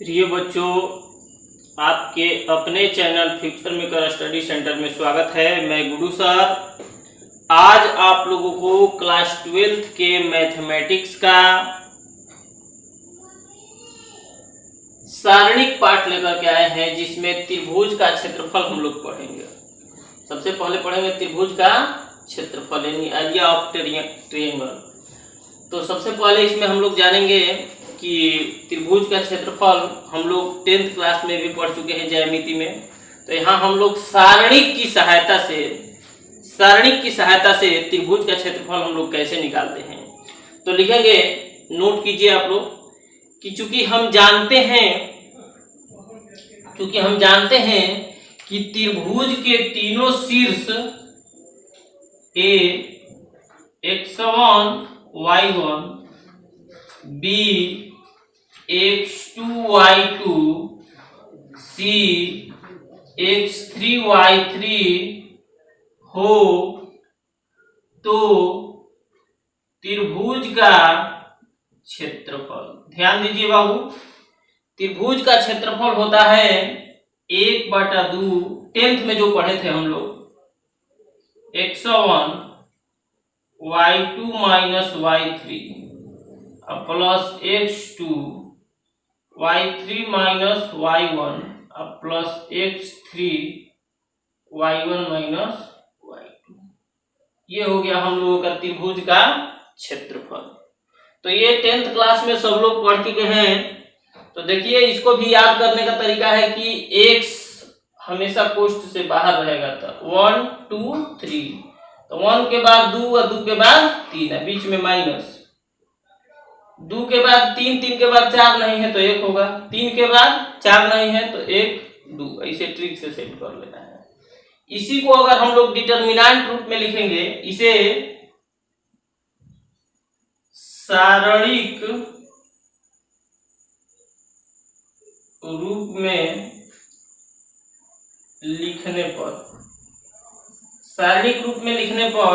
प्रिय बच्चों, आपके अपने channel future maker study centre में स्वागत है। मैं गुरु सर आज आप लोगों को क्लास 12th के मैथमेटिक्स का सारणिक पाठ लेकर के आए हैं, जिसमें त्रिभुज का क्षेत्रफल हम लोग पढ़ेंगे। सबसे पहले पढ़ेंगे त्रिभुज का क्षेत्रफल यानी एरिया ऑफ ट्रायंगल। तो सबसे पहले इसमें हम लोग जानेंगे कि त्रिभुज का क्षेत्रफल हम लोग 10th क्लास में भी पढ़ चुके हैं ज्यामिति में। तो यहाँ हम लोग सारणिक की सहायता से त्रिभुज का क्षेत्रफल हम लोग कैसे निकालते हैं। तो लिखेंगे, नोट कीजिए आप लोग कि चूंकि हम जानते हैं कि त्रिभुज के तीनों शीर्ष A x1 y1 B x2 y2 C x3 y3 हो, तो त्रिभुज का क्षेत्रफल, ध्यान दीजिए बाबू, त्रिभुज का क्षेत्रफल होता है 1/2, 10th में जो पढ़े थे हम लोग, x1 y2 minus y3 plus x2 y3 minus y1 plus x3 y1 minus y2। ये हो गया हम लोगों का त्रिभुज का क्षेत्रफल। तो ये 10th क्लास में सब लोग पढ़ चुके हैं। तो देखिए, इसको भी याद करने का तरीका है कि x हमेशा कोष्ठ से बाहर रहेगा। तो 1 2 3, तो 1 के बाद 2 और 2 के बाद 3 है, बीच में माइनस, 2 के बाद 3, 3 के बाद 4 नहीं है तो 1 होगा, 3 के बाद 4 नहीं है तो 1 2, ऐसे ट्रिक से सेट कर लेना है। इसी को अगर हम लोग डिटरमिनेंट रूप में लिखेंगे, इसे सारणिक रूप में लिखने पर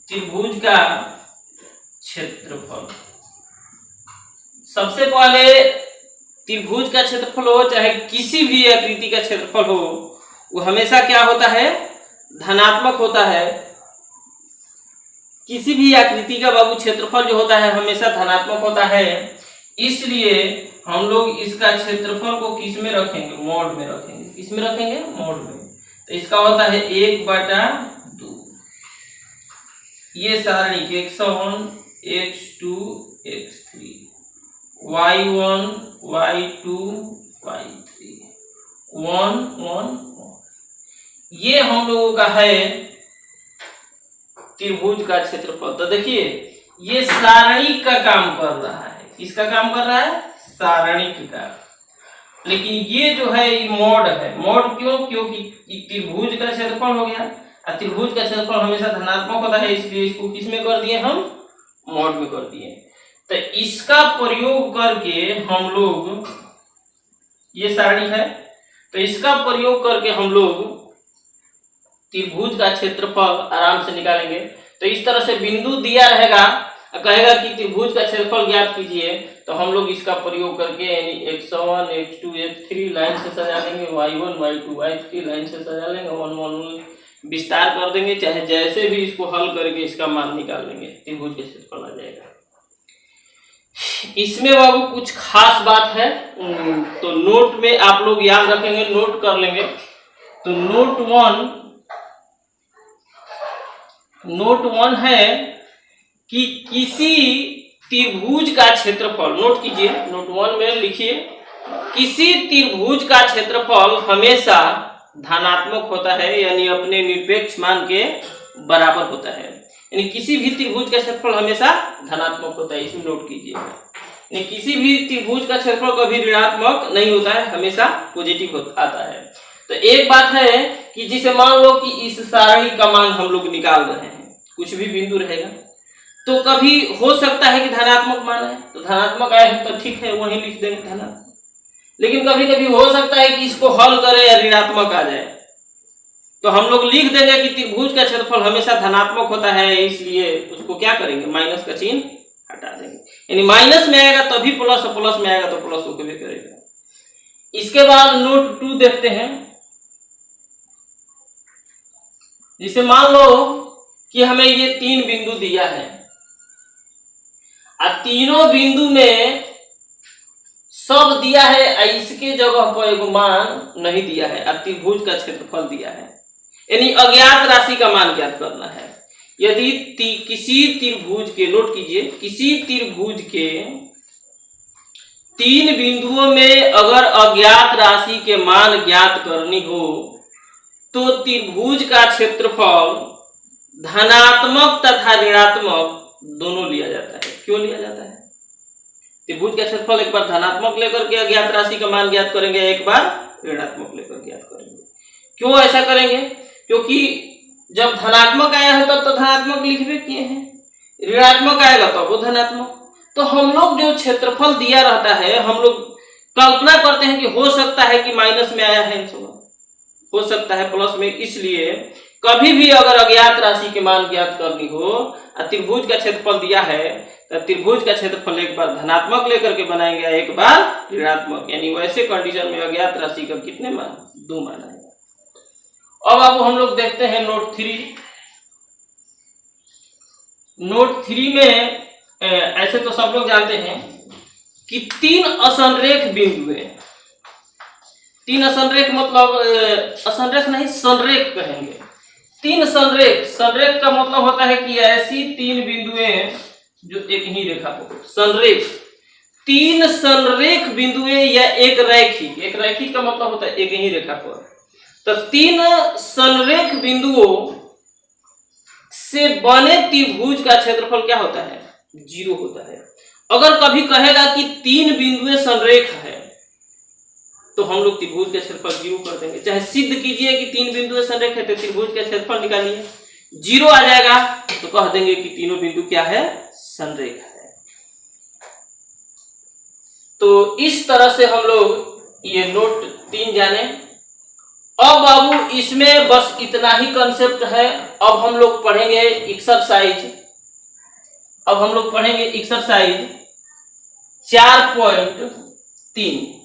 त्रिभुज का क्षेत्रफल, सबसे पहले त्रिभुज का क्षेत्रफल हो चाहे किसी भी आकृति का क्षेत्रफल हो, वो हमेशा क्या होता है, धनात्मक होता है। किसी भी आकृति का बाबू क्षेत्रफल जो होता है हमेशा धनात्मक होता है। इसलिए हम लोग इसका क्षेत्रफल को किस में रखेंगे, मॉड में रखेंगे। किस में रखेंगे, मॉड में। तो इसका होता है 1/2। ये सारणिक x1 x2 x3 y1 y2 y3 1 1 1, ये हम लोगों का है त्रिभुज का क्षेत्रफल। तो देखिए, ये सारणिक का काम कर रहा है। किसका काम कर रहा है, सारणिक का। लेकिन ये जो है ये मॉड है। मॉड क्यों, क्योंकि त्रिभुज का क्षेत्रफल हो गया और त्रिभुज का क्षेत्रफल हमेशा धनात्मक होता है, इसलिए इसको किस में कर दिए, हम मॉड में कर दिए। तो इसका प्रयोग करके हम लोग, ये सारणी है, तो इसका प्रयोग करके हम लोग त्रिभुज का क्षेत्रफल आराम से निकालेंगे। तो इस तरह से बिंदु दिया रहेगा, कहेगा कि त्रिभुज का क्षेत्रफल ज्ञात कीजिए, तो हम लोग इसका प्रयोग करके यानी x1 x2 x3 लाइन से सजा लेंगे, y1 y2 y3 लाइन से सजा लेंगे, 1 1 विस्तार कर देंगे, चाहे जैसे भी इसको हल करके इसका मान निकाल लेंगे, त्रिभुज का क्षेत्रफल आ जाएगा। इसमें बाबू कुछ खास बात है, तो नोट में आप लोग याद रखेंगे, नोट कर लेंगे। तो नोट 1 है कि किसी त्रिभुज का क्षेत्रफल, नोट कीजिए, नोट 1 में लिखिए, किसी त्रिभुज का क्षेत्रफल हमेशा धनात्मक होता है, यानी अपने निरपेक्ष मान के बराबर होता है। यानी किसी भी त्रिभुज का क्षेत्रफल हमेशा धनात्मक होता है, इसमें नोट कीजिए। यानी किसी भी त्रिभुज का क्षेत्रफल कभी ऋणात्मक नहीं होता है, हमेशा पॉजिटिव आता है। तो एक बात है कि जिसे मान लो कि इस सारणी का मान हम लोग निकाल रहे हैं, कुछ भी बिंदु रहेगा, तो कभी हो सकता है कि धनात्मक मान है, तो धनात्मक आए तो ठीक है, वहीं लिख देंगे धनात्मक। लेकिन कभी कभी हो सकता है कि इसको हल करें या ऋणात्मक आ जाए, तो हम लोग लिख देंगे कि त्रिभुज का क्षेत्रफल हमेशा धनात्मक होता है, इसलिए उसको क्या करेंगे, माइनस का चिन्ह हटा देंगे। यानी माइनस में आएगा तभी प्लस, और प्लस में आएगा तो प्लस होकर भी करेगा। इसके बाद नोट 2 देखते हैं। जिसे मान लो कि हमें ये 3 बिंदु दिया है और तीनों बिंदु में सब दिया है, इसके जगह पर एक मान नहीं दिया है और त्रिभुज का क्षेत्रफल दिया है, यानी अज्ञात राशि का मान ज्ञात करना है। यदि किसी त्रिभुज के, नोट कीजिए, किसी त्रिभुज के 3 बिंदुओं में अगर अज्ञात राशि के मान ज्ञात करनी हो तो त्रिभुज का क्षेत्रफल धनात्मक तथा ऋणात्मक दोनों लिया जाता है। क्यों लिया जाता है? त्रिभुज का क्षेत्रफल एक बार धनात्मक लेकर के अज्ञात राशि का मान ज्ञात करेंगे, एक बार ऋणात्मक लेकर ज्ञात करेंगे। क्यों ऐसा करेंगे? क्योंकि जब धनात्मक आया है तब तो धनात्मक लिखबे किए हैं, ऋणात्मक आएगा तब वो धनात्मक। तो हम लोग जो क्षेत्रफल दिया रहता है, हम लोग कल्पना करते हैं कि हो सकता है कि माइनस में आया है, हो सकता है प्लस में। इसलिए कभी भी अगर अज्ञात राशि के मान ज्ञात करनी हो और त्रिभुज का क्षेत्रफल दिया है तो त्रिभुज का क्षेत्रफल एक बार धनात्मक लेकर के बनाएंगे, एक बार ऋणात्मक, यानी वैसे कंडीशन में अज्ञात राशि का कितने मान? 2 मान आएगा। अब हम लोग देखते हैं नोट 3। नोट 3 में ऐसे तो सब लोग जानते हैं कि 3 असंरेख बिंदु है। 3 असंरेख मतलब असंरेख नहीं, संरेख कहेंगे। 3 संरेख, संरेख का मतलब होता है कि ऐसी 3 बिंदुएं जो एक ही रेखा पर, संरेख। 3 संरेख बिंदुएं या एक रैखिक, एक रैखिक का मतलब होता है एक ही रेखा पर। तो 3 संरेख बिंदुओं से बने त्रिभुज का क्षेत्रफल क्या होता है? 0 होता है। अगर कभी कहेगा कि 3 बिंदुएं संरेख है तो हम लोग त्रिभुज का क्षेत्रफल 0 कर देंगे। चाहे सिद्ध कीजिए कि 3 बिंदुएं संरेख है तो त्रिभुज का क्षेत्रफल निकालिए, 0 आ जाएगा तो कह देंगे कि तीनों बिंदु क्या है? संरेख है। तो इस तरह से हम लोग ये नोट 3 जाने। अब बाबू इसमें बस इतना ही कंसेप्ट है। अब हम लोग पढ़ेंगे एक्सरसाइज। अब हम लोग पढ़ेंगे एक्सरसाइज 4.3।